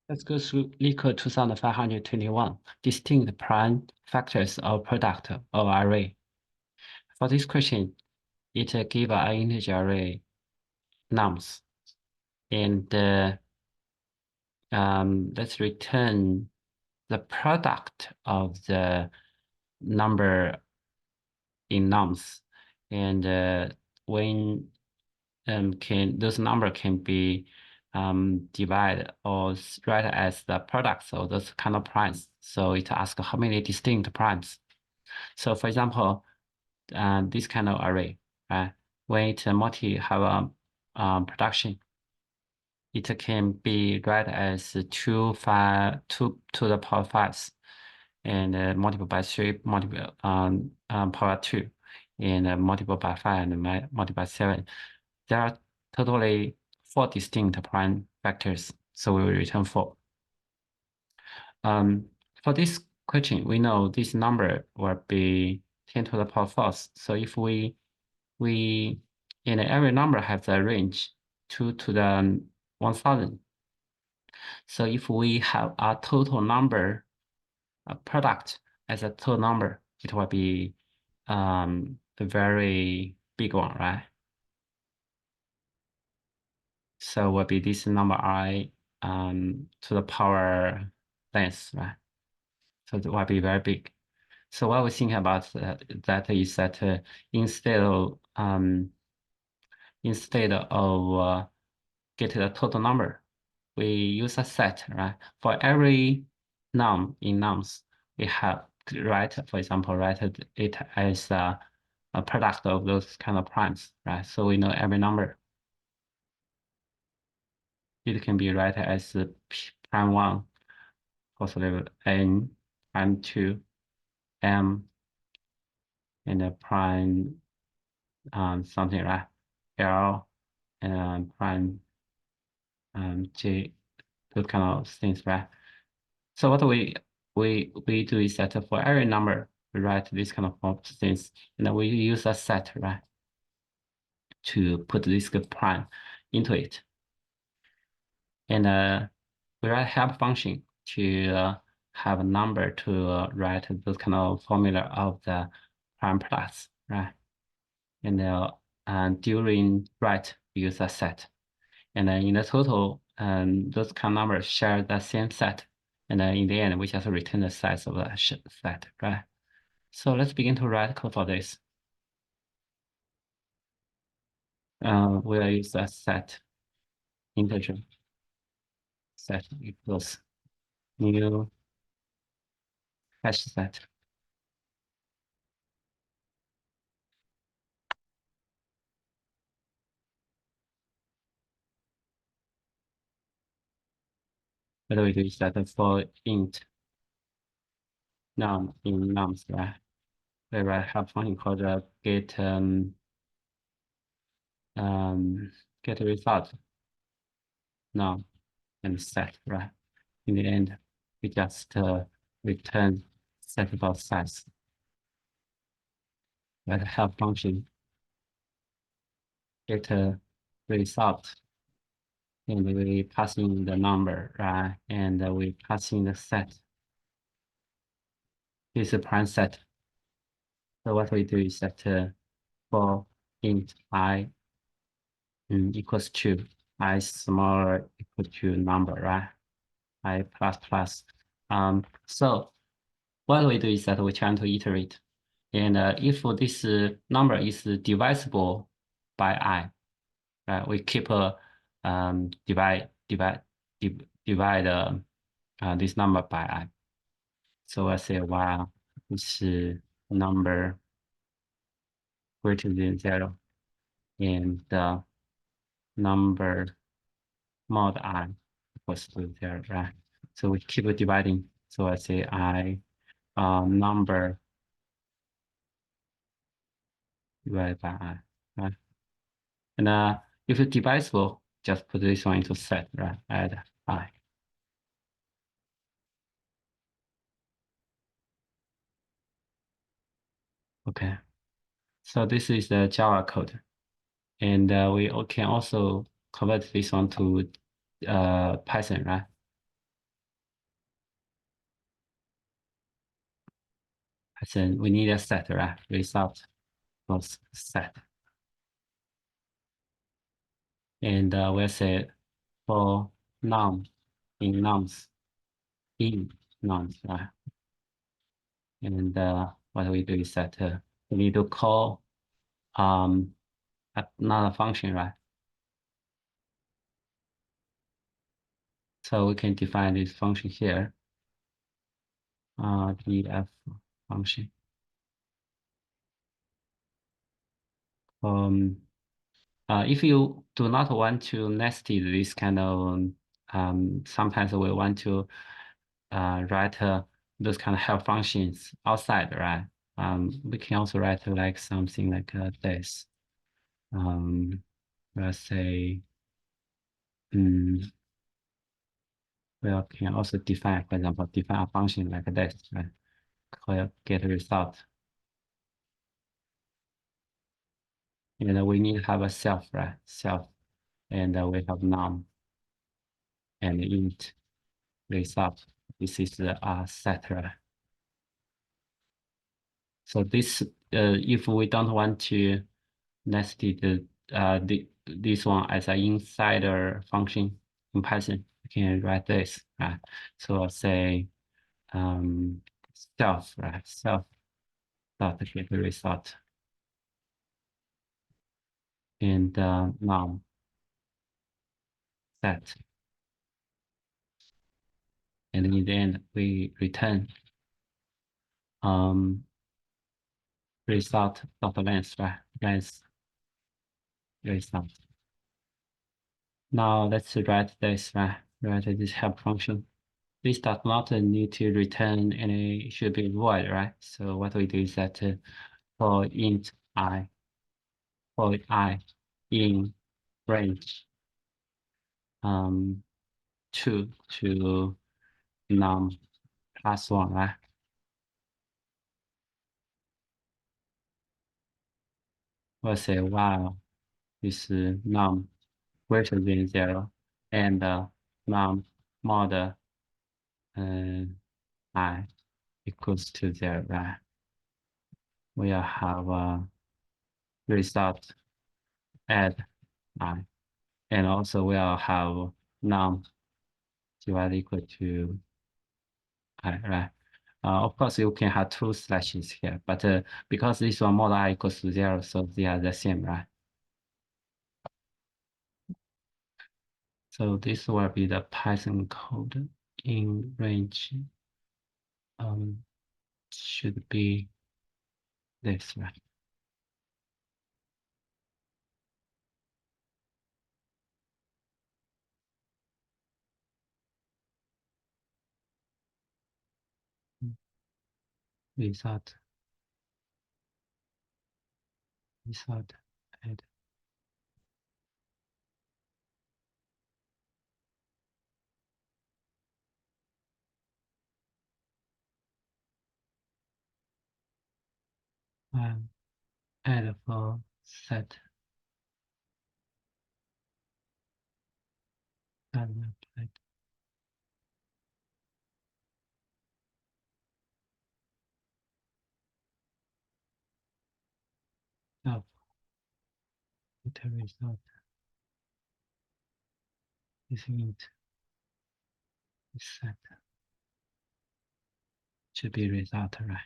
Let's go through LeetCode 2521, distinct prime factors of product of array. For this question, it gives an integer array nums, and let's return the product of the number in nums, and when those number can be divided or write as the products of those kind of primes. So it asks how many distinct primes. So for example, this kind of array, right? When it have a production, it can be read as 2 to the power 5s, and multiple by 3, multiple power 2, and multiple by 5, and multiple by 7. There are totally 4 distinct prime factors, so we will return 4. For this question, we know this number will be 10 to the power 4th. So if and every number has a range 2 to the 1000. So if we have a total number, a product as a total number, it will be a very big one, right? So will be this number I to the power length, right? So it will be very big. So what we think about that is that instead of get the total number, we use a set, right? For every num in nums, we have to write, for example, write it as a product of those kind of primes, right? So we know every number. It can be written as prime 1, possibly n, prime 2, m, and a prime something, right? L, and prime j, those kind of things, right? So what we do is that for every number, we write this kind of things, and then we use a set, right, to put this prime into it. And we write help function to have a number to write those kind of formula of the prime products, right? And during write, we use a set. And then in the total, those kind of numbers share the same set. And then in the end, we just return the size of the set, right? So let's begin to write code for this. We'll use a set integer. Set equals new hash set. What we do is that for int num in nums, right? We write help function called get get result num and set, right? In the end, we just return set about size. That help function get a result, and we pass in the number, right? And we pass in the set. This is a prime set. So what we do is that for int I equals to I smaller equal to number, right? I plus plus. So what we do is that we try to iterate. And if this number is divisible by I, right, we keep divide this number by I. So I say while this number greater than 0, and the number mod I equals to 0, right? So we keep dividing. So I say I number divided by I, right? And if it's divisible, just put this one into set, right? Add I. Okay. So this is the Java code. And we can also convert this one to Python, right? Python, we need a set, right? Result was set. And we'll say for num in nums in nums, right? And what we do is that we need to call um another function, right? So we can define this function here, df function. If you do not want to nested this kind of, sometimes we want to write those kind of help functions outside, right? We can also write like something like this. Let's say, um, we can also define, for example, define a function like this, right? Call get result. And we need to have a self, right? Self, and we have num and int result. This is the set, right? So this, if we don't want to nested this one as an insider function in Python, we can write this, right? So I'll say self, right? Self dot get result and num set, and in the end we return um result dot length, right? Length result. Now let's write this, right? Write this help function. This does not need to return any, should be void, right? So what we do is that for int I, for I in range 2 to num plus 1, right? We'll say while is num greater than 0 and num mod I equals to 0, right? We'll have result add I, and also we'll have num divided equal to I, right? Of course, you can have two slashes here, but because this one mod I equals to 0, so they are the same, right? So this will be the Python code in range. Should be this, right? Result, result, add. Add for set, and apply of the result is int is set, should be result, right?